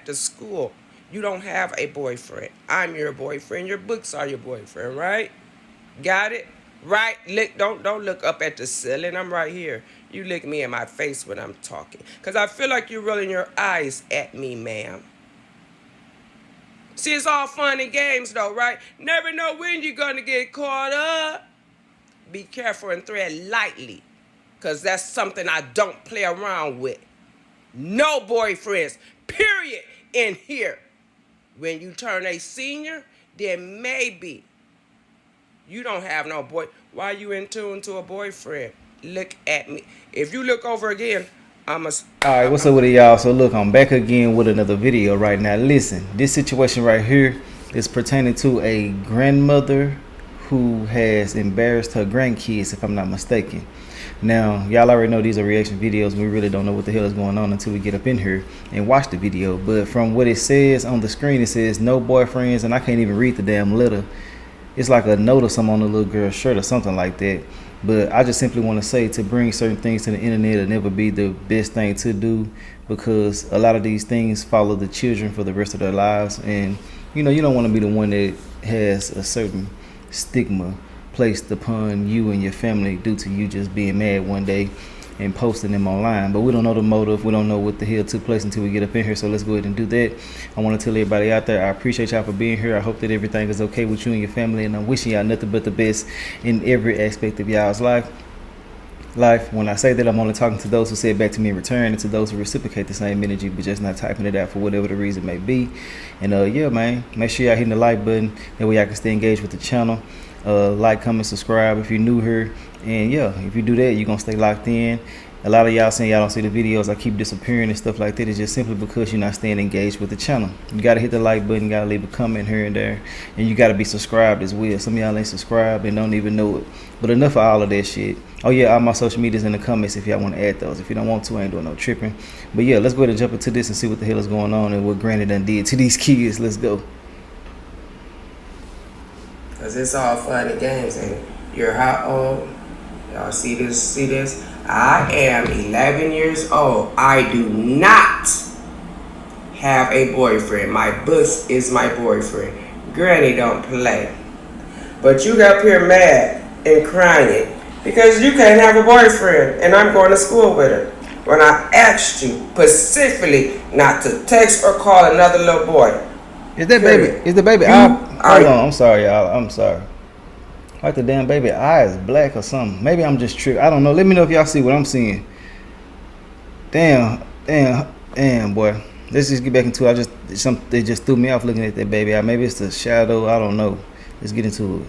at the school. You don't have a boyfriend. I'm your boyfriend. Your books are your boyfriend, right? Got it? Right? Don't look up at the ceiling. I'm right here. You look me in my face when I'm talking. Because I feel like you're rolling your eyes at me, ma'am. See, it's all fun and games, though, right? Never know when you're going to get caught up. Be careful and tread lightly. Because that's something I don't play around with. No boyfriends, period, in here. When you turn a senior, then maybe you don't have no boy. Why are you in tune to a boyfriend? Look at me. If you look over again, Alright, what's up with it, y'all? So look, I'm back again with another video right now. Listen, this situation right here is pertaining to a grandmother who has embarrassed her grandkids, if I'm not mistaken. Now, y'all already know these are reaction videos. We really don't know what the hell is going on until we get up in here and watch the video. But from what it says on the screen, it says no boyfriends, and I can't even read the damn letter. It's like a note or something on the little girl's shirt or something like that. But I just simply want to say, to bring certain things to the internet will never be the best thing to do, because a lot of these things follow the children for the rest of their lives. And you know, you don't want to be the one that has a certain stigma placed upon you and your family due to you just being mad one day and posting them online. But we don't know the motive. We don't know what the hell took place until we get up in here. So let's go ahead and do that. I want to tell everybody out there, I appreciate y'all for being here. I hope that everything is okay with you and your family, and I'm wishing y'all nothing but the best in every aspect of y'all's life. When I say that, I'm only talking to those who say it back to me in return, and to those who reciprocate the same energy but just not typing it out for whatever the reason may be. And yeah, man, make sure y'all hitting the like button, that way y'all can stay engaged with the channel. Like, comment, subscribe if you're new here, and yeah, if you do that, you're gonna stay locked in. A lot of y'all saying y'all don't see the videos, I keep disappearing and stuff like that. It's just simply because you're not staying engaged with the channel. You gotta hit the like button, you gotta leave a comment here and there, and you gotta be subscribed as well. Some of y'all ain't subscribed and don't even know it. But enough of all of that shit. Oh yeah, all my social medias in the comments if y'all want to add those. If you don't want to, I ain't doing no tripping. But yeah, let's go ahead and jump into this and see what the hell is going on and what Granny done did to these kids. Let's go. Because it's all fun and games. And you're how old? Y'all see this? See this? I am 11 years old. I do not have a boyfriend. My bus is my boyfriend. Granny don't play. But you got up here mad and crying because you can't have a boyfriend and I'm going to school with her. When I asked you specifically not to text or call another little boy. Is that baby? Is the baby eye? Hold on, I'm sorry, y'all. I'm sorry. Like the damn baby eye is black or something. Maybe I'm just tripped. I don't know. Let me know if y'all see what I'm seeing. Damn, boy. Let's just get back into it. They just threw me off looking at that baby eye. Maybe it's the shadow. I don't know. Let's get into it.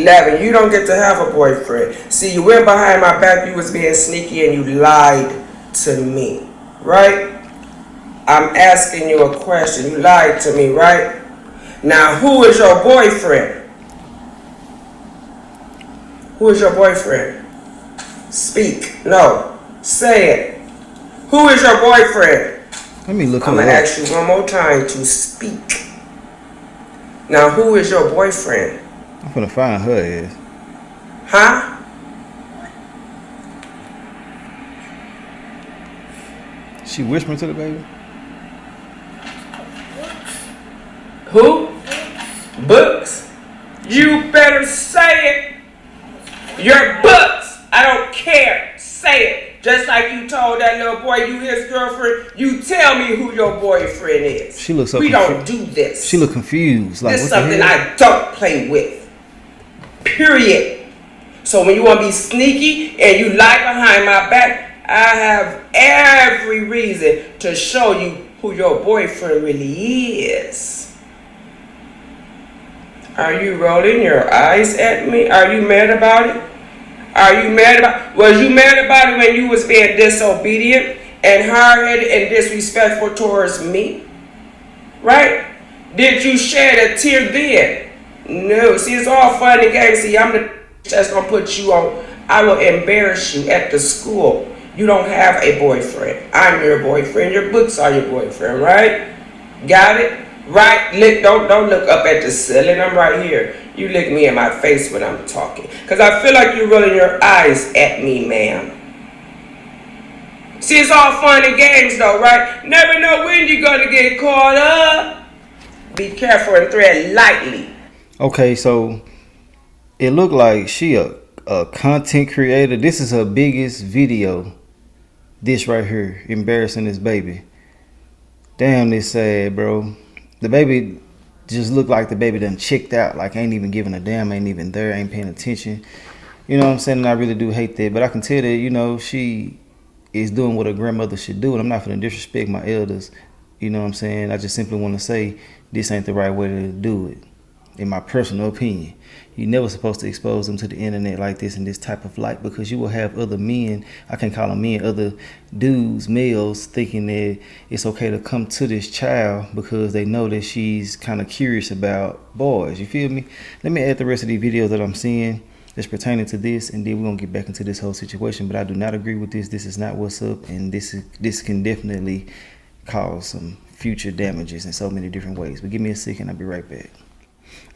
11, you don't get to have a boyfriend. See, you went behind my back, you was being sneaky, and you lied to me, right? I'm asking you a question. You lied to me, right? Now, who is your boyfriend? Who is your boyfriend? Speak. No. Say it. Who is your boyfriend? Let me look. I'm going to ask you one more time to speak. Now, who is your boyfriend? I'm going to find her ass. Huh? She whispering to the baby? Who? Books? You better say it. Your books. I don't care. Say it. Just like you told that little boy you his girlfriend. You tell me who your boyfriend is. She looks so We don't do this. She look confused. Like, this is something I don't play with. Period. So when you want to be sneaky and you lie behind my back, I have every reason to show you who your boyfriend really is. Are you rolling your eyes at me? Are you mad about it? Are you mad about it? Was you mad about it when you was being disobedient and hard-headed and disrespectful towards me? Right? Did you shed a tear then? No. See, it's all fun and games. See, I'm the that's going to put you on. I will embarrass you at the school. You don't have a boyfriend. I'm your boyfriend. Your books are your boyfriend, right? Got it? Right? Don't look up at the ceiling. I'm right here. You look me in my face when I'm talking. Because I feel like you're rolling your eyes at me, ma'am. See, it's all fun and games though, right? Never know when you're gonna get caught up. Be careful and tread lightly. Okay, so it looked like she a content creator. This is her biggest video. This right here, embarrassing this baby. Damn, this sad, bro. The baby just looked like the baby done checked out. Like ain't even giving a damn, ain't even there, ain't paying attention. You know what I'm saying? And I really do hate that. But I can tell that, you know, she is doing what a grandmother should do. And I'm not going to disrespect my elders. You know what I'm saying? I just simply want to say this ain't the right way to do it. In my personal opinion, you're never supposed to expose them to the internet like this in this type of light, because you will have other men, I can call them men, other dudes, males, thinking that it's okay to come to this child because they know that she's kind of curious about boys. You feel me? Let me add the rest of these videos that I'm seeing that's pertaining to this, and then we're gonna get back into this whole situation. But I do not agree with this. This is not what's up, and this can definitely cause some future damages in so many different ways. But give me a second, I'll be right back.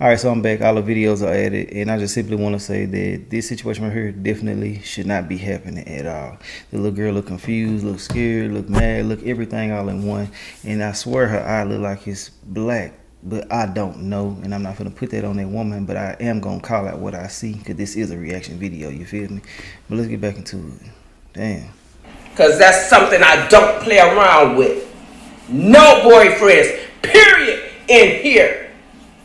All right, so I'm back. All the videos are added, and I just simply want to say that this situation right here definitely should not be happening at all. The little girl look confused, look scared, look mad, look everything all in one, and I swear her eye look like it's black, but I don't know, and I'm not gonna put that on that woman, but I am gonna call out what I see, because this is a reaction video, you feel me? But let's get back into it. Damn. Because that's something I don't play around with. No boyfriends, period, in here.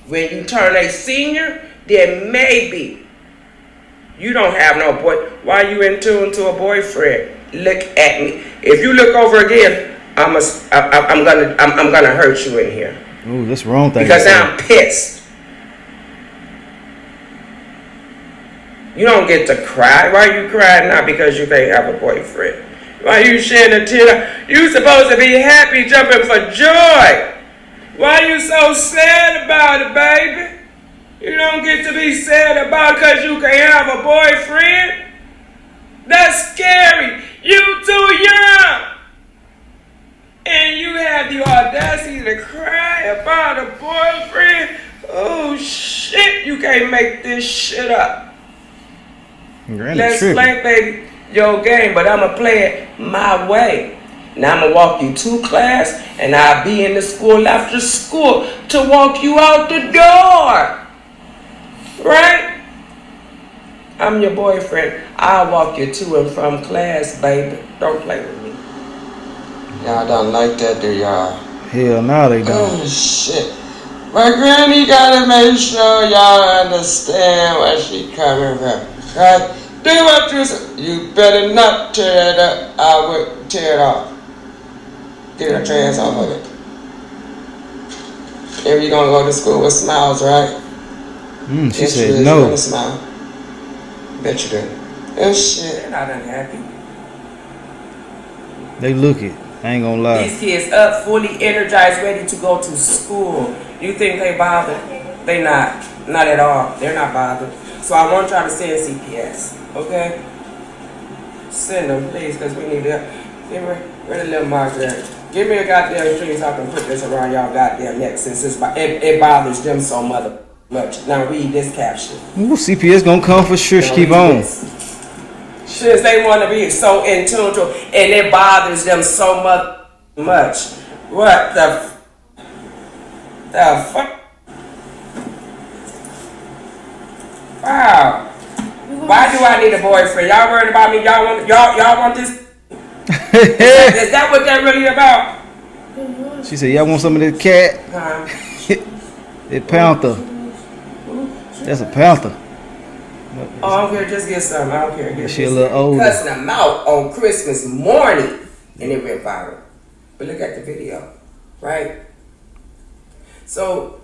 When you turn a senior, then maybe you don't have no boy. Why are you in tune to a boyfriend? Look at me. If you look over again, I'm gonna hurt you in here. Ooh, that's wrong thing. Because now I'm pissed. You don't get to cry. Why are you crying now? Because you can't have a boyfriend. Why are you shedding a tear? You supposed to be happy, jumping for joy. Why you so sad about it, baby? You don't get to be sad about it because you can't have a boyfriend? That's scary. You too young. And you have the audacity to cry about a boyfriend? Oh, shit. You can't make this shit up. Let's play, baby, your game, but I'm going to play it my way. Now I'm going to walk you to class, and I'll be in the school after school to walk you out the door. Right? I'm your boyfriend. I'll walk you to and from class, baby. Don't play with me. Y'all don't like that, do y'all? Hell no, they don't. Oh, shit. My granny gotta make sure y'all understand where she coming from. Right? Do what you say. You better not tear it up. I would tear it off. Get a chance off of it. If you're gonna go to school with smiles, right? She yes, said you no. You're gonna smile. Bet you do. Oh shit. They're not unhappy. They look it. I ain't gonna lie. These kids up, fully energized, ready to go to school. You think they bothered? They not. Not at all. They're not bothered. So I want y'all to send CPS. Okay? Send them, please, because we need to. Give me where the little mark there. Give me a goddamn string so I can put this around y'all goddamn neck, since it bothers them so much. Now read this caption. Ooh, CPS gonna come for sure. Keep on. Since they want to be so in tune to, and it bothers them so much. What the fuck? Wow. Why do I need a boyfriend? Y'all worried about me? Y'all want this? Is that what they're really about? She said, y'all want some of this cat? That panther. That's a panther. Oh, I don't care. Just get some. I don't care. She a little older. Cussing them out on Christmas morning, and it went viral. But look at the video, right? So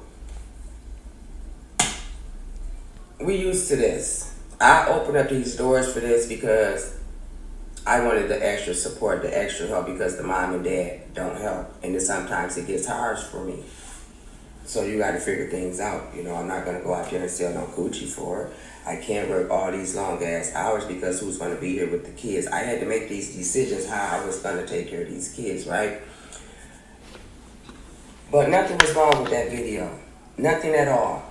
we used to this. I opened up these doors for this because I wanted the extra support, the extra help, because the mom and dad don't help, and then sometimes it gets hard for me. So you got to figure things out. You know, I'm not gonna go out there and sell no coochie for it. I can't work all these long ass hours because who's gonna be here with the kids? I had to make these decisions how I was gonna take care of these kids, right? But nothing was wrong with that video. Nothing at all.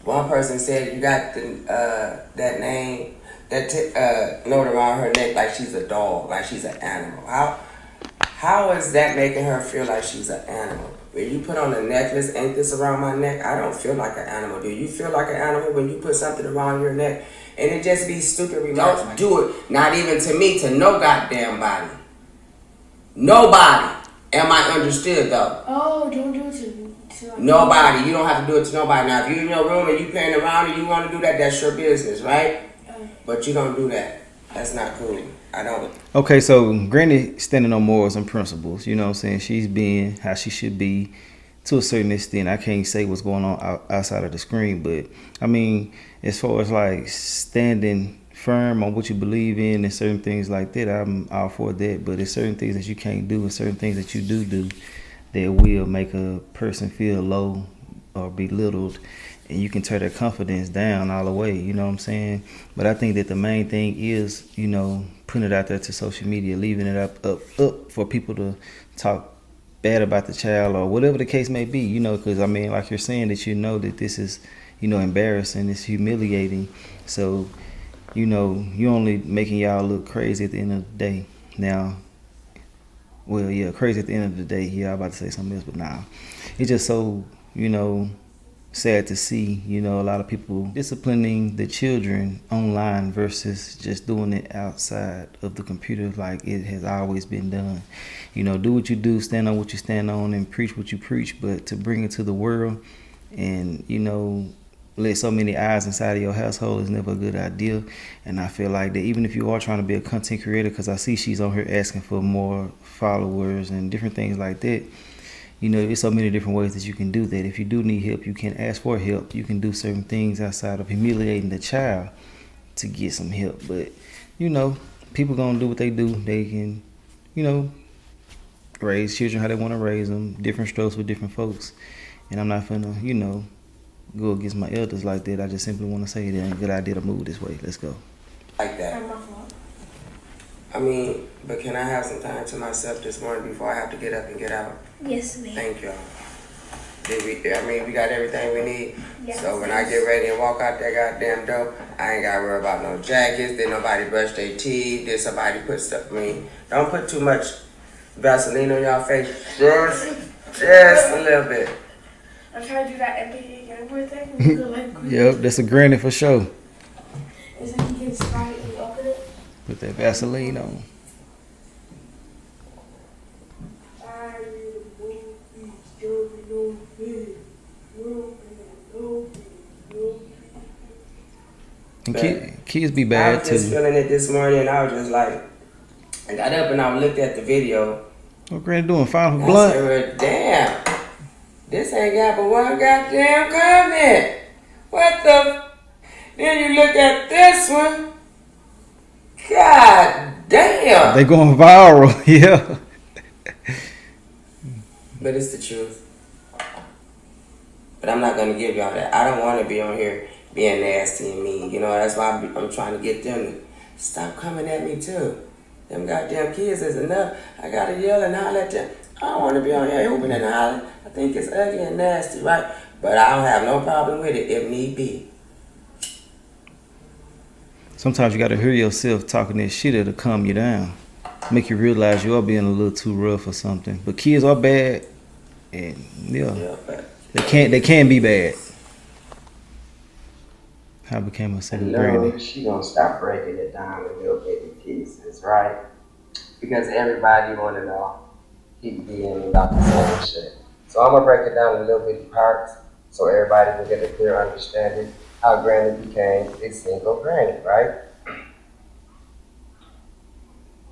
One person said, you got the that name that note around her neck like she's a dog, like she's an animal. How is that making her feel like she's an animal? When you put on a necklace, ain't this around my neck? I don't feel like an animal. Do you feel like an animal when you put something around your neck? And it just be stupid remarks. Don't do it. Not even to me, to no goddamn body. Nobody. Am I understood though? Oh, don't do it to nobody. You don't have to do it to nobody. Now, if you're in your room and you playing around and you want to do that, that's your business, right? But you don't do that. That's not cool. I don't. Okay, so Granny standing on morals and principles. You know what I'm saying? She's being how she should be to a certain extent. I can't say what's going on outside of the screen, but I mean, as far as like standing firm on what you believe in and certain things like that, I'm all for that. But there's certain things that you can't do and certain things that you do that will make a person feel low or belittled, and you can tear their confidence down all the way, you know what I'm saying? But I think that the main thing is, you know, putting it out there to social media, leaving it up for people to talk bad about the child or whatever the case may be, you know, because I mean, like you're saying, that you know that this is, you know, embarrassing, it's humiliating. So, you know, you only making y'all look crazy at the end of the day. Now, well, yeah, crazy at the end of the day. Yeah, I'm about to say something else, but nah. It's just so, you know, sad to see, you know, a lot of people disciplining the children online versus just doing it outside of the computer like it has always been done. You know, do what you do, stand on what you stand on, and preach what you preach, but to bring it to the world and, you know, let so many eyes inside of your household is never a good idea. And I feel like that even if you are trying to be a content creator, because I see she's on here asking for more followers and different things like that, you know, there's so many different ways that you can do that. If you do need help, you can ask for help. You can do certain things outside of humiliating the child to get some help. But, you know, people gonna do what they do. They can, you know, raise children how they want to raise them. Different strokes with different folks. And I'm not finna, you know, go against my elders like that. I just simply want to say it ain't a good idea to move this way. Let's go. Like that. I mean, but can I have some time to myself this morning before I have to get up and get out? Yes, ma'am. Thank y'all. We got everything we need. Yes. So when I get ready and walk out that goddamn door, I ain't gotta worry about no jackets. Did nobody brush their teeth? Did somebody put stuff? I mean, don't put too much Vaseline on y'all face. Just a little bit. I'm trying to do that everything. Yep, that's a granny for sure. Is it you can start and open it? Put that Vaseline on. And kids be bad I was just too. feeling it this morning, and I was just like, I got up and I looked at the video. What Granny doing? Final I blunt? said, well, damn, this ain't got but one goddamn comment. What the? Then you look at this one. God damn. They going viral, yeah. But it's the truth. But I'm not gonna give y'all that. I don't want to be on here being nasty and mean. You know, that's why I'm trying to get them to stop coming at me too. Them goddamn kids is enough. I gotta yell and holler at them. I don't want to be on here hooping and hollering. I think it's ugly and nasty, right? But I don't have no problem with it if need be. Sometimes you gotta hear yourself talking that shit that'll calm you down. Make you realize you are being a little too rough or something. But kids are bad, and yeah, they can be bad. I became a second No, granny. she gonna stop breaking it down in little bitty pieces, right? Because everybody wanna know keep being about the same shit. So I'm gonna break it down in little bitty parts so everybody can get a clear understanding how Granny became a single granny, right?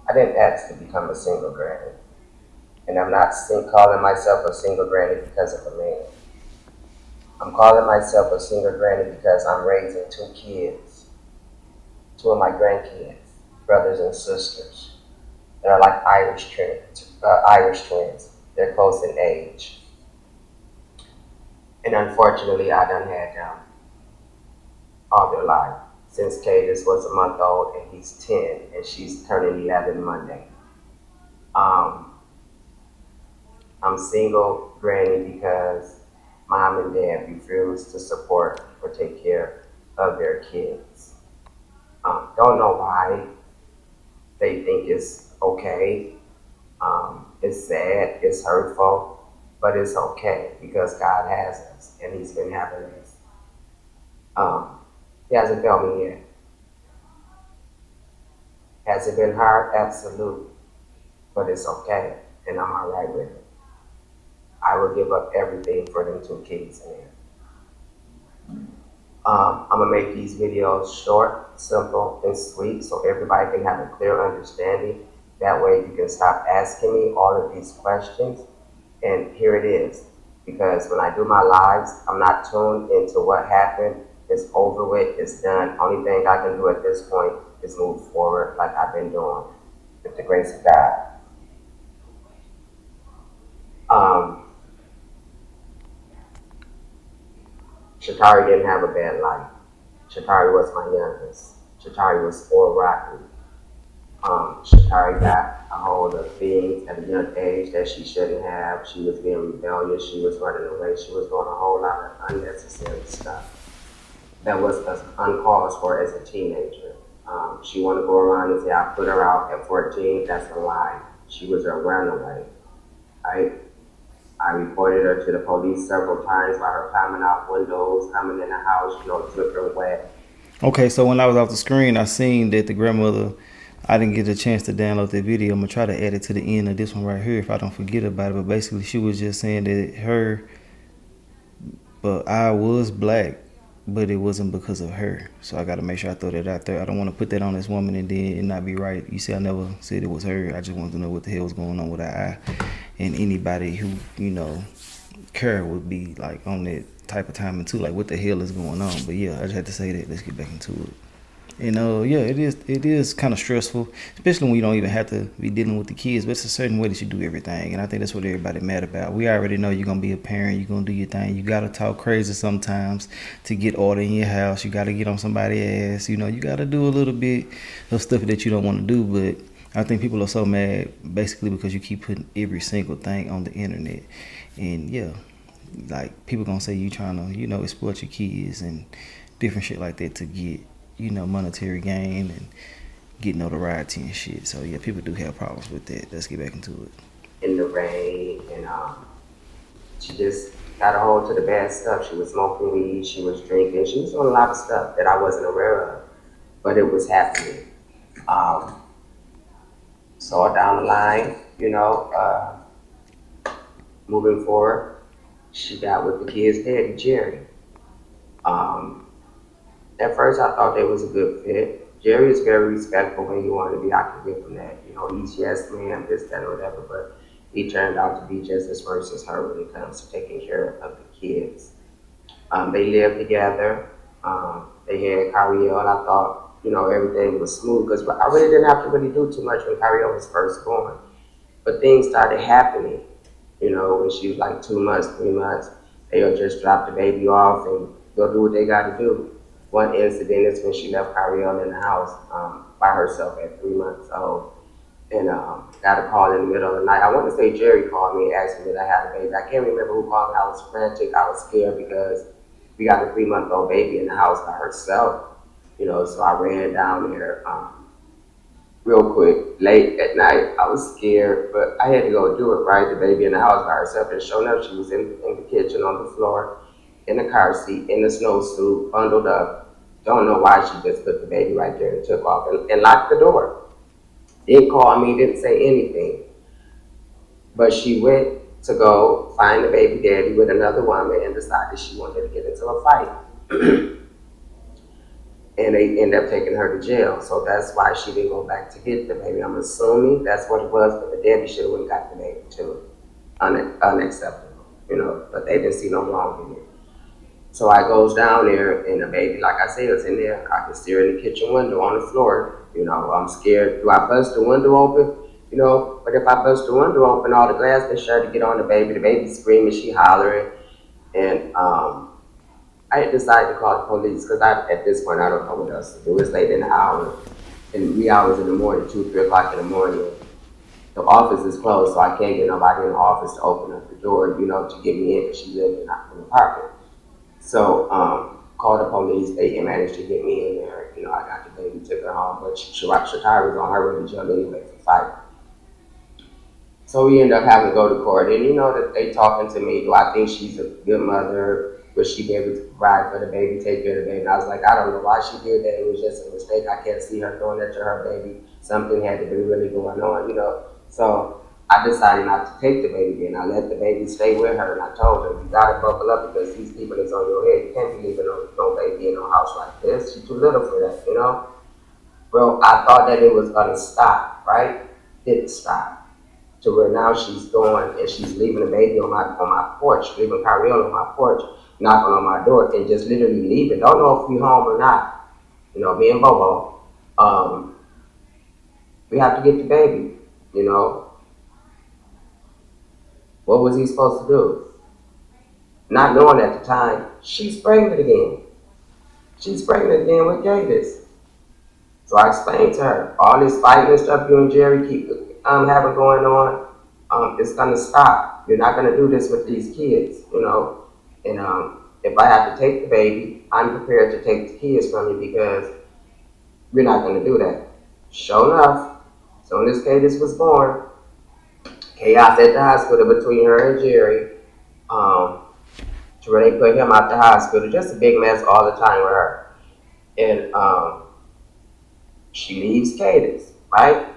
I didn't ask to become a single granny. And I'm not calling myself a single granny because of a man. I'm calling myself a single granny because I'm raising 2 kids. 2 of my grandkids, brothers and sisters. They're like Irish twins. They're close in age. And unfortunately, I done had them all their life. Since Cadis was a month old and he's 10 and she's turning 11 Monday. I'm single granny because mom and dad refuse to support or take care of their kids. Don't know why they think it's okay. It's sad, it's hurtful, but it's okay because God has us and He's been having us. He hasn't failed me yet. Has it been hard? Absolutely. But it's okay, and I'm all right with it. I will give up everything for them 2 kids, man. I'm gonna make these videos short, simple, and sweet so everybody can have a clear understanding. That way you can stop asking me all of these questions. And here it is. Because when I do my lives, I'm not tuned into what happened. It's over with, it's done. Only thing I can do at this point is move forward like I've been doing with the grace of God. Shatari didn't have a bad life. Shatari was my youngest. Shatari was spoiled rotten. Shatari got a hold of things at a young age that she shouldn't have. She was being rebellious. She was running away. She was doing a whole lot of unnecessary stuff that was uncalled for as a teenager. She wanted to go around and say, I put her out at 14. That's a lie. She was a runaway. I reported her to the police several times by her climbing out windows, coming in the house, dripping wet. Okay, so when I was off the screen, I seen that the grandmother, I didn't get a chance to download the video. I'm going to try to add it to the end of this one right here if I don't forget about it. But basically, she was just saying that but I was black, but it wasn't because of her. So I got to make sure I throw that out there. I don't want to put that on this woman and then it not be right. You see, I never said it was her. I just wanted to know what the hell was going on with her eye. And anybody who, care would be like on that type of timing too. Like, what the hell is going on? But yeah, I just had to say that. Let's get back into it. And yeah, it is kind of stressful, especially when you don't even have to be dealing with the kids. But it's a certain way that you do everything, and I think that's what everybody mad about. We already know you're gonna be a parent, you're gonna do your thing. You gotta talk crazy sometimes to get order in your house. You gotta get on somebody's ass. You gotta do a little bit of stuff that you don't want to do. But I think people are so mad basically because you keep putting every single thing on the internet, and yeah, like people gonna say you trying to exploit your kids and different shit like that to get monetary gain and get notoriety and shit. So yeah, people do have problems with that. Let's get back into it. In the rain, and she just got a hold to the bad stuff. She was smoking weed, she was drinking, she was doing a lot of stuff that I wasn't aware of, but it was happening. So down the line, moving forward, she got with the kid's daddy, Jerry. At first, I thought they was a good fit. Jerry is very respectful when you want to be. I can give him that. He's yes, ma'am, this, that, or whatever. But he turned out to be just as worse as her when it comes to taking care of the kids. They lived together. They had Cariel. I thought, everything was smooth because I really didn't have to really do too much when Cariel was first born. But things started happening. When she was like 2 months, 3 months, they'll just drop the baby off and they'll do what they got to do. One incident is when she left Cariel in the house by herself at 3 months old, and got a call in the middle of the night. I want to say Jerry called me and asked me that I had a baby. I can't remember who called me. I was frantic. I was scared because we got a 3-month-old baby in the house by herself. So I ran down there real quick, late at night. I was scared, but I had to go do it, right? The baby in the house by herself. And sure enough, she was in the kitchen on the floor, in the car seat, in the snowsuit, bundled up. Don't know why she just put the baby right there and took off and locked the door. Didn't call me, didn't say anything. But she went to go find the baby daddy with another woman and decided she wanted to get into a fight. And they ended up taking her to jail. So that's why she didn't go back to get the baby. I'm assuming that's what it was, but the daddy should have went and got the baby too. Unacceptable, but they didn't see no wrong in it. So I goes down there and the baby, like I said, is in there. I can see her in the kitchen window on the floor. I'm scared. Do I bust the window open? But if I bust the window open, all the glass been shut to get on the baby's screaming, she hollering. And I decided to call the police because at this point, I don't know what else to do. It's late in the hour, in wee hours in the morning, 2, 3 o'clock in the morning. The office is closed, so I can't get nobody in the office to open up the door, to get me in because she lived in an apartment. So called the police. They managed to get me in there. You know, I got the baby, took her home, but Shatara was on her way to jail anyway for fighting. So we ended up having to go to court, and you know that they talking to me. Do I think she's a good mother? Would she be able to provide for the baby, take care of the baby? And I was like, I don't know why she did that. It was just a mistake. I can't see her doing that to her baby. Something had to be really going on, you know. So I decided not to take the baby, and I let the baby stay with her. And I told her, you gotta buckle up because these people is on your head. You can't be leaving no baby in no house like this. She's too little for that, you know. Bro, I thought that it was gonna stop, right? Didn't stop to where now she's going and she's leaving the baby on my porch, leaving Kyrie on my porch, knocking on my door and just literally leaving. Don't know if we home or not. You know, me and Bobo, we have to get the baby. You know, what was he supposed to do? Not knowing at the time, she's pregnant again. She's pregnant again with Gavis. So I explained to her, all this fighting and stuff you and Jerry keep having going on, it's gonna stop. You're not gonna do this with these kids, you know. And if I have to take the baby, I'm prepared to take the kids from you because we're not gonna do that. Sure enough, as soon as Cadis was born, chaos at the hospital between her and Jerry, to where they put him out the hospital, just a big mess all the time with her. And she leaves Cadis, right?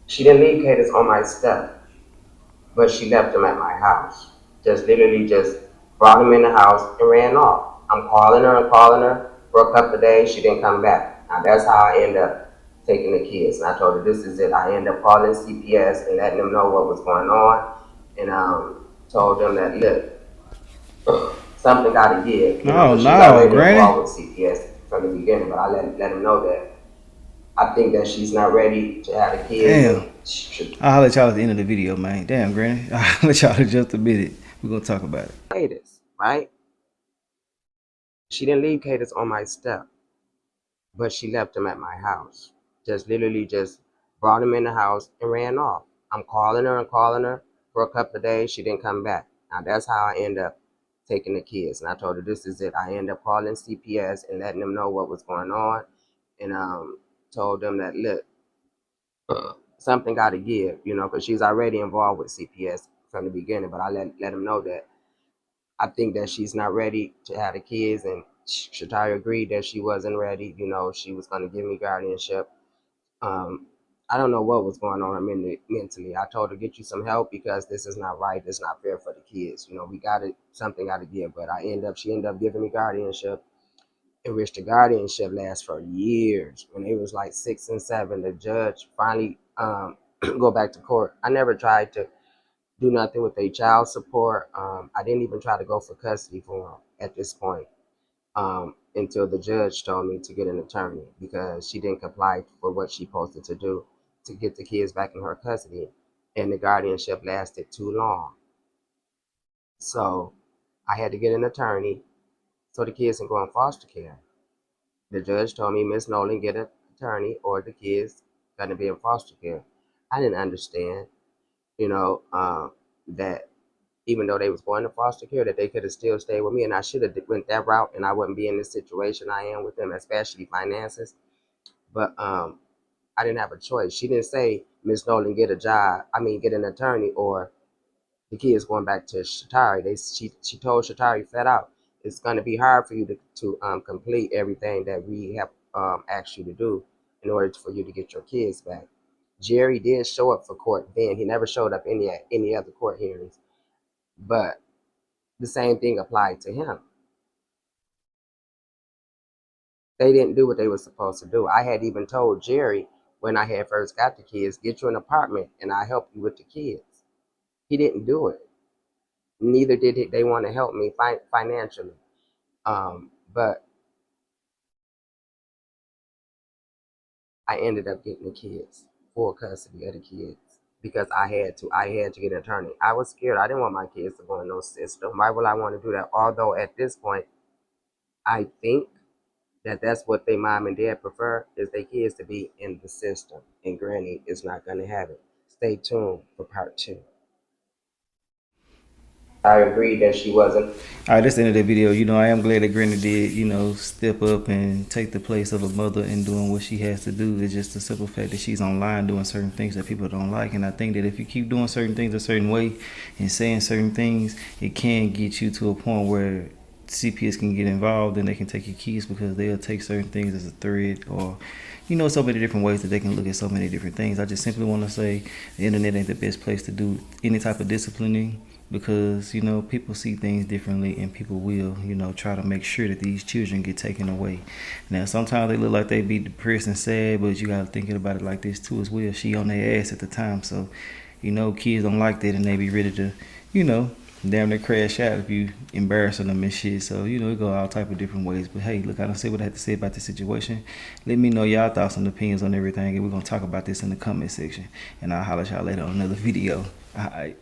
She didn't leave Cadis on my step, but she left him at my house. Just literally just brought him in the house and ran off. I'm calling her and calling her for a couple of days. She didn't come back. Now that's how I end up taking the kids. And I told her this is it. I end up calling CPS and letting them know what was going on, and told them that look, something got to give. You know, No, she's no, already Granny. involved with CPS from the beginning, but I let them know that I think that she's not ready to have a kid. Damn. I'll holler at y'all at the end of the video, man. Damn, Granny. I'll let y'all in just a minute. We're gonna talk about it. Cadis, right? She didn't leave Cadis on my step, but she left him at my house. Just literally just brought him in the house and ran off. I'm calling her and calling her for a couple of days. She didn't come back. Now that's how I end up taking the kids. And I told her this is it. I end up calling CPS and letting them know what was going on, and told them that look, something got to give, you know, because she's already involved with CPS from the beginning. But I let them know that I think that she's not ready to have the kids, and Shataya agreed that she wasn't ready. You know, she was going to give me guardianship. Um, I don't know what was going on mentally. I told her get you some help because this is not right. It's not fair for the kids. You know, we got to something got to give. But she ended up giving me guardianship, in which the guardianship lasts for years. When it was like 6 and 7, the judge finally go back to court. I never tried to do nothing with a child support. I didn't even try to go for custody for him at this point, until the judge told me to get an attorney because she didn't comply for what she posted to do to get the kids back in her custody, and the guardianship lasted too long. So I had to get an attorney so the kids can go in foster care. The judge told me, Miss Nolan, get an attorney or the kids gonna be in foster care. I didn't understand, you know, that even though they was going to foster care, that they could have still stayed with me, and I should have went that route, and I wouldn't be in this situation I am with them, especially finances. But I didn't have a choice. She didn't say, Miss Nolan, get a job. I mean, get an attorney, or the kids going back to Shatari. She told Shatari flat out, it's going to be hard for you to complete everything that we have asked you to do in order for you to get your kids back. Jerry did show up for court then. He never showed up any other court hearings, but the same thing applied to him. They didn't do what they were supposed to do. I had even told Jerry when I had first got the kids, get you an apartment and I help you with the kids. He didn't do it. Neither did they want to help me financially. But I ended up getting the kids, full custody of the kids, because I had to. I had to get an attorney. I was scared. I didn't want my kids to go in no system. Why would I want to do that? Although at this point, I think that's what their mom and dad prefer is their kids to be in the system. And Granny is not going to have it. Stay tuned for part 2. I agreed that she wasn't. All right, that's the end of the video. You know, I am glad that Granny did, you know, step up and take the place of a mother in doing what she has to do. It's just the simple fact that she's online doing certain things that people don't like. And I think that if you keep doing certain things a certain way and saying certain things, it can get you to a point where CPS can get involved and they can take your keys because they'll take certain things as a threat or, you know, so many different ways that they can look at so many different things. I just simply want to say the internet ain't the best place to do any type of disciplining because, you know, people see things differently and people will, you know, try to make sure that these children get taken away. Now, sometimes they look like they be depressed and sad, but you got to think about it like this too as well. She on their ass at the time, so, you know, kids don't like that and they be ready to, you know, damn near crash out if you embarrassing them and shit. So, you know, it go all type of different ways. But hey, look, I don't say what I have to say about this situation. Let me know y'all thoughts and opinions on everything, and we're gonna talk about this in the comment section. And I'll holler at y'all later on another video. All right.